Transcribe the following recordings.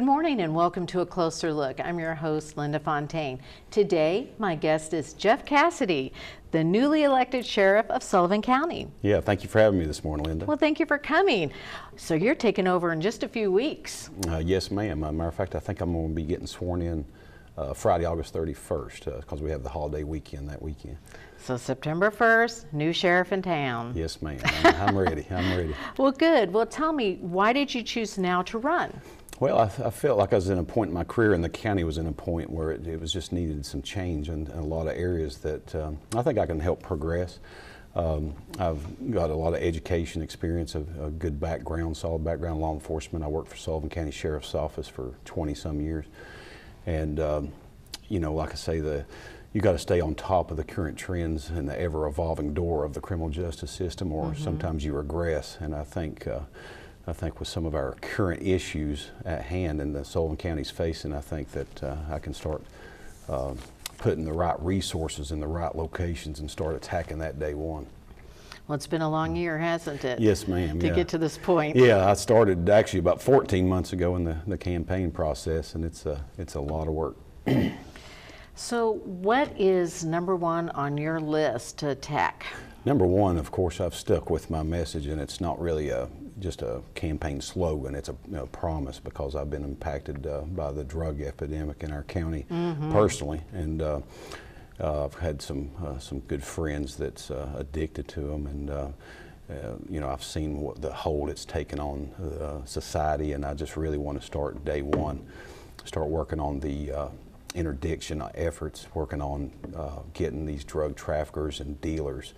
Good morning and welcome to A Closer Look. I'm your host, Linda Fontaine. Today, my guest is Jeff Cassidy, the newly elected sheriff of Sullivan County. Yeah, thank you for having me this morning, Linda. Well, thank you for coming. So you're taking over in just a few weeks. Yes, ma'am. Matter of fact, I think I'm going to be getting sworn in Friday, August 31st, because we have the holiday weekend that weekend. So September 1st, new sheriff in town. Yes, ma'am. I'm ready. I'm ready. Well, good. Well, tell me, why did you choose now to run? Well, I felt like I was in a point in my career, and the county was in a point where it was just needed some change in a lot of areas that I think I can help progress. I've got a lot of education experience, a good background, solid background in law enforcement. I worked for Sullivan County Sheriff's Office for 20-some years. And, you know, like I say, you got to stay on top of the current trends and the ever-evolving door of the criminal justice system, or sometimes you regress. And I think with some of our current issues at hand and the Sullivan County's facing, I think that I can start putting the right resources in the right locations and start attacking that day one. Well, it's been a long year, hasn't it? Yes, ma'am. To get to this point. Yeah, I started actually about 14 months ago in the campaign process, and it's a lot of work. So what is number one on your list to attack? Number one, of course, I've stuck with my message, and it's not really just a campaign slogan. It's a promise, because I've been impacted by the drug epidemic in our county personally, and I've had some good friends that's addicted to them, and you know, I've seen what the hold it's taken on society, and I just really want to start day one, start working on the interdiction efforts, working on getting these drug traffickers and dealers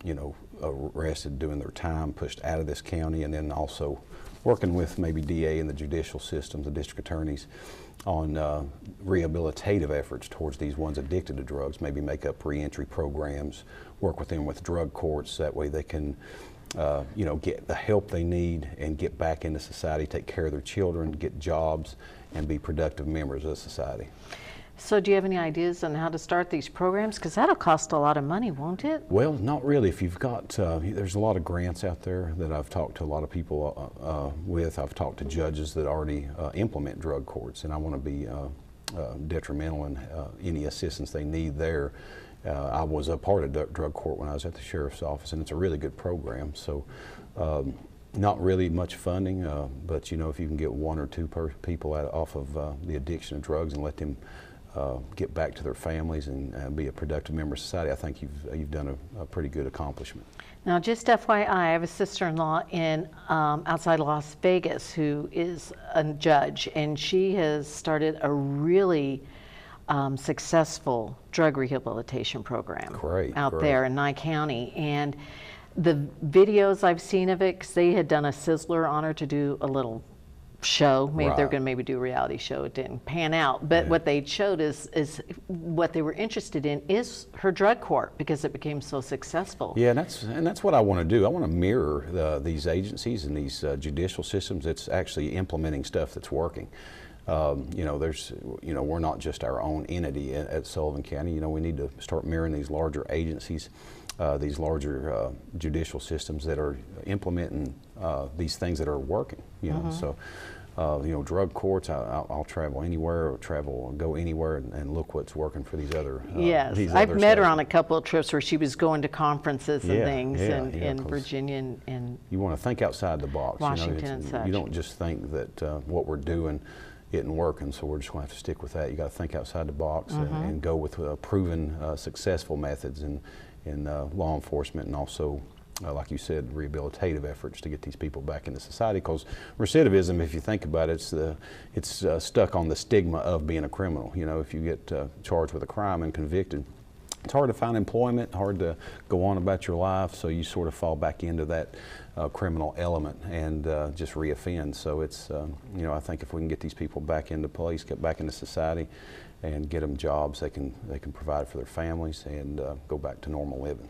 you know, arrested, doing their time, pushed out of this county, and then also working with maybe DA and the judicial systems, the district attorneys, on rehabilitative efforts towards these ones addicted to drugs, maybe make up re-entry programs, work with them with drug courts, that way they can you know, get the help they need and get back into society, take care of their children, get jobs, and be productive members of society. So do you have any ideas on how to start these programs? Because that'll cost a lot of money, won't it? Well, not really. If you've got, there's a lot of grants out there that I've talked to a lot of people with. I've talked to judges that already implement drug courts, and I want to be detrimental in any assistance they need there. I was a part of drug court when I was at the sheriff's office, and it's a really good program. So not really much funding, but you know, if you can get one or two people off of the addiction of drugs and let them get back to their families and be a productive member of society, I think you've done a pretty good accomplishment. Now, just FYI, I have a sister-in-law in outside Las Vegas who is a judge, and she has started a really successful drug rehabilitation program out there in Nye County. And the videos I've seen of it, because they had done a Sizzler on her to do a little show. Maybe they're going to maybe do a reality show. It didn't pan out, but what they showed is what they were interested in is her drug court, because it became so successful. Yeah, and that's what I want to do. I want to mirror these agencies and these judicial systems that's actually implementing stuff that's working. You know, we're not just our own entity at Sullivan County. You know, we need to start mirroring these larger agencies, these larger judicial systems that are implementing these things that are working. You know, so you know, drug courts. I'll travel anywhere, go anywhere, and look what's working for these other. Yes, I've met her on a couple of trips where she was going to conferences and things in Virginia and you want to think outside the box. Washington, you know, and such. You don't just think that what we're doing isn't working, so we're just going to have to stick with that. You got to think outside the box and go with proven successful methods in law enforcement, and also, like you said, rehabilitative efforts to get these people back into society. Because recidivism, if you think about it, it's stuck on the stigma of being a criminal. You know, if you get charged with a crime and convicted, it's hard to find employment, hard to go on about your life, so you sort of fall back into that criminal element and just reoffend. So it's, you know, I think if we can get these people back into place, get back into society, and get them jobs, they can provide for their families and go back to normal living.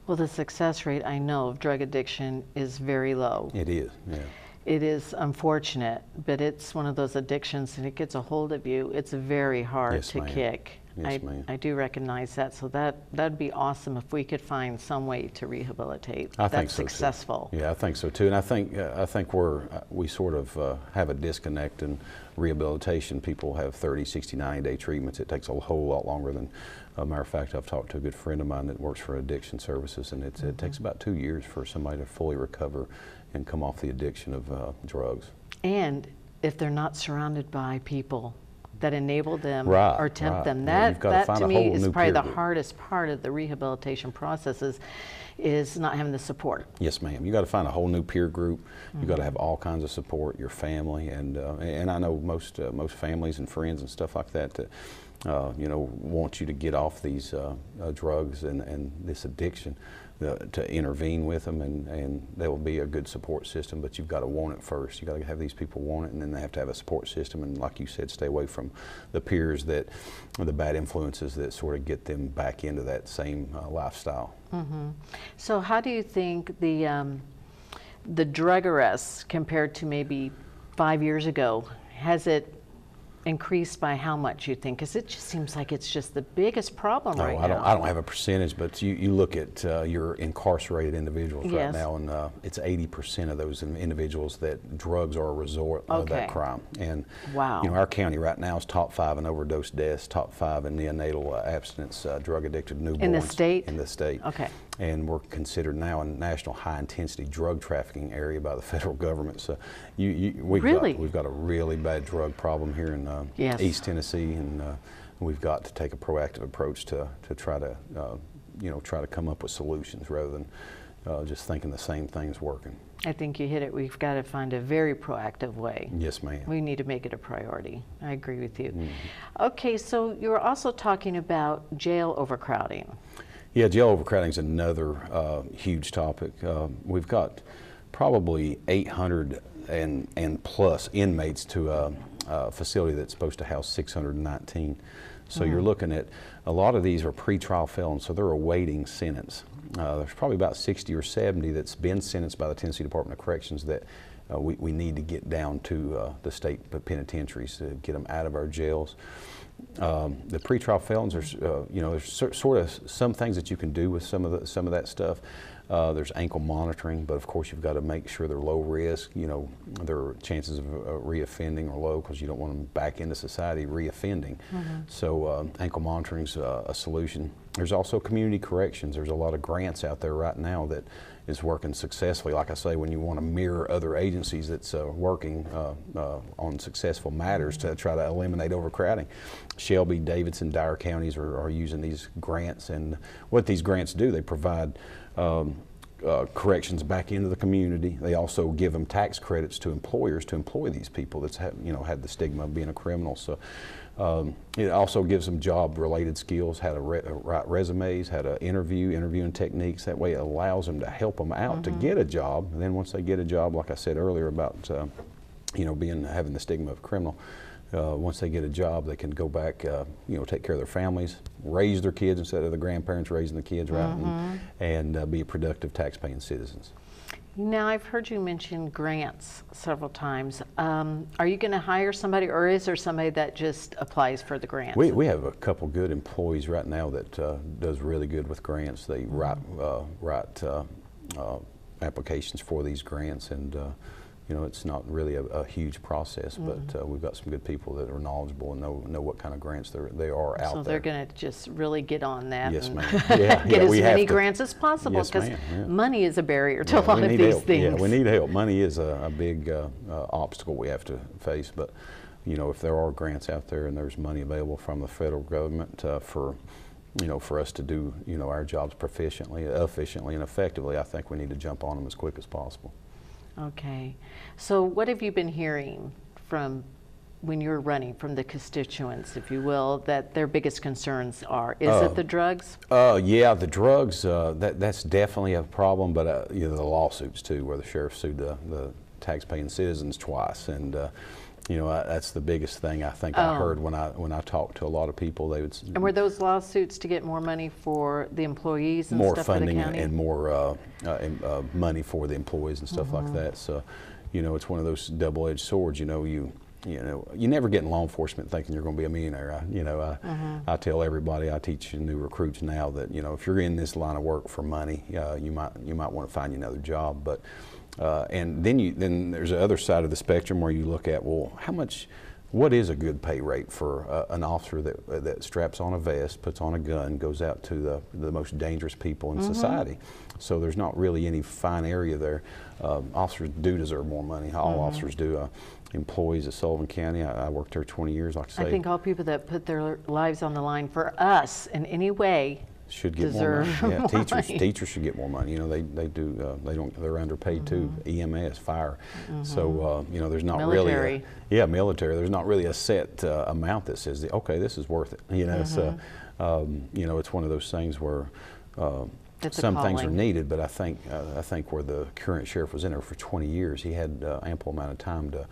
Well, the success rate, I know, of drug addiction is very low. It is, yeah. It is unfortunate, but it's one of those addictions, and it gets a hold of you. It's very hard to kick. Yes, ma'am. I do recognize that. So that'd be awesome if we could find some way to rehabilitate. I think That's so successful. too. Yeah, I think so too. And I think we sort of have a disconnect in rehabilitation. People have 30, 60, 90-day treatments. It takes a whole lot longer than. Matter of fact, I've talked to a good friend of mine that works for addiction services, and it takes about 2 years for somebody to fully recover and come off the addiction of drugs. And if they're not surrounded by people that enable them Right, or tempt right. them, Yeah, you've got to that find to a me whole is new probably peer the group. hardest part of the rehabilitation process is not having the support. Yes, ma'am. You got to find a whole new peer group. You got to have all kinds of support, your family, and I know most families and friends and stuff like that want you to get off these drugs and this addiction, to intervene with them, and there will be a good support system. But you've got to want it first. You got to have these people want it, and then they have to have a support system. And like you said, stay away from the peers the bad influences that sort of get them back into that same lifestyle. Mm-hmm. So how do you think the drug arrests compared to maybe 5 years ago, has it increased by how much, you think? Because it just seems like it's just the biggest problem right now. I don't have a percentage, but you look at your incarcerated individuals right Yes. now, and it's 80% of those individuals that drugs are a resort of that Okay. crime. And Wow. our county right now is top 5 in overdose deaths, top 5 in neonatal abstinence, drug-addicted newborns. In the state? In the state. Okay. And we're considered now a national high-intensity drug trafficking area by the federal government. So Really? we've got a really bad drug problem here in Yes. East Tennessee, and we've got to take a proactive approach to try to try to come up with solutions rather than just thinking the same thing's working. I think you hit it. We've got to find a very proactive way. Yes, ma'am. We need to make it a priority. I agree with you. Mm-hmm. Okay, so you were also talking about jail overcrowding. Yeah, jail overcrowding is another huge topic. We've got probably 800 and plus inmates to a facility that's supposed to house 619. So you're looking at a lot of these are pretrial felons, so they're awaiting sentence. There's probably about 60 or 70 that's been sentenced by the Tennessee Department of Corrections that we need to get down to the state penitentiaries to get them out of our jails. The pretrial felons, there's sort of some things that you can do with some of that stuff. There's ankle monitoring, but of course you've got to make sure they're low risk. Their chances of reoffending are low because you don't want them back into society reoffending. So ankle monitoring's a solution. There's also community corrections. There's a lot of grants out there right now that is working successfully. Like I say, when you want to mirror other agencies that's working on successful matters to try to eliminate overcrowding. Shelby, Davidson, Dyer counties are using these grants, and what these grants do, they provide corrections back into the community. They also give them tax credits to employers to employ these people that's had the stigma of being a criminal. So it also gives them job-related skills, how to write resumes, how to interviewing techniques. That way it allows them to help them out to get a job. And then once they get a job, like I said earlier about having the stigma of a criminal, once they get a job, they can go back, take care of their families, raise their kids instead of the grandparents raising the kids, right? And be productive tax-paying citizens. Now, I've heard you mention grants several times. Are you going to hire somebody, or is there somebody that just applies for the grants? We have a couple good employees right now that does really good with grants. They write applications for these grants, and it's not really a huge process, but we've got some good people that are knowledgeable and know what kind of grants they are out there. So they're going to just really get on that. Yes, and ma'am. Yeah, get as we many have to. grants as possible, Yes, because ma'am, yeah. money is a barrier to a lot we of need these help. things. Yeah, we need help. Money is a big obstacle we have to face, but if there are grants out there and there's money available from the federal government for us to do our jobs efficiently and effectively, I think we need to jump on them as quick as possible. Okay. So what have you been hearing from when you're running, from the constituents, if you will, that their biggest concerns are? Is it the drugs? Yeah, the drugs, that's definitely a problem, but the lawsuits too, where the sheriff sued the tax-paying citizens twice. And that's the biggest thing I think I heard when I talked to a lot of people. They would. And were those lawsuits to get more money for the employees and more stuff funding for the county? and more money for the employees and stuff like that. So, it's one of those double-edged swords. you never get in law enforcement thinking you're going to be a millionaire. I tell everybody I teach new recruits now that if you're in this line of work for money, you might want to find you another job. But and then there's the other side of the spectrum where you look at, well, what is a good pay rate for an officer that straps on a vest, puts on a gun, goes out to the most dangerous people in society? So there's not really any fine area there. Officers do deserve more money. All officers do. Employees of Sullivan County, I worked there 20 years, like I say. I think all people that put their lives on the line for us in any way should get deserve more money. Yeah, more money. Teachers should get more money. They're underpaid too. EMS, fire. So there's not military. really military. There's not really a set amount that says okay, this is worth it. So it's one of those things where some things are needed, but I think where the current sheriff was in there for 20 years, he had ample amount of time to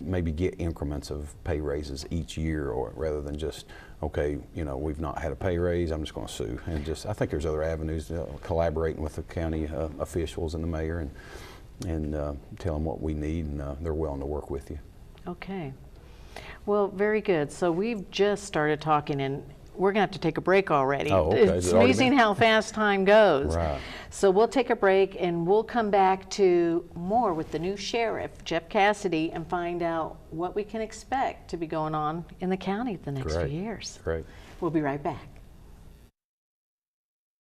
maybe get increments of pay raises each year, or rather than just okay, we've not had a pay raise, I'm just going to sue. And I think there's other avenues, collaborating with the county officials and the mayor, and tell them what we need, and they're willing to work with you. Okay. Well, very good. So we've just started talking, and we're going to have to take a break already. Oh, okay. It's amazing how fast time goes. Right. So we'll take a break, and we'll come back to more with the new sheriff, Jeff Cassidy, and find out what we can expect to be going on in the county the next few years. Great. We'll be right back.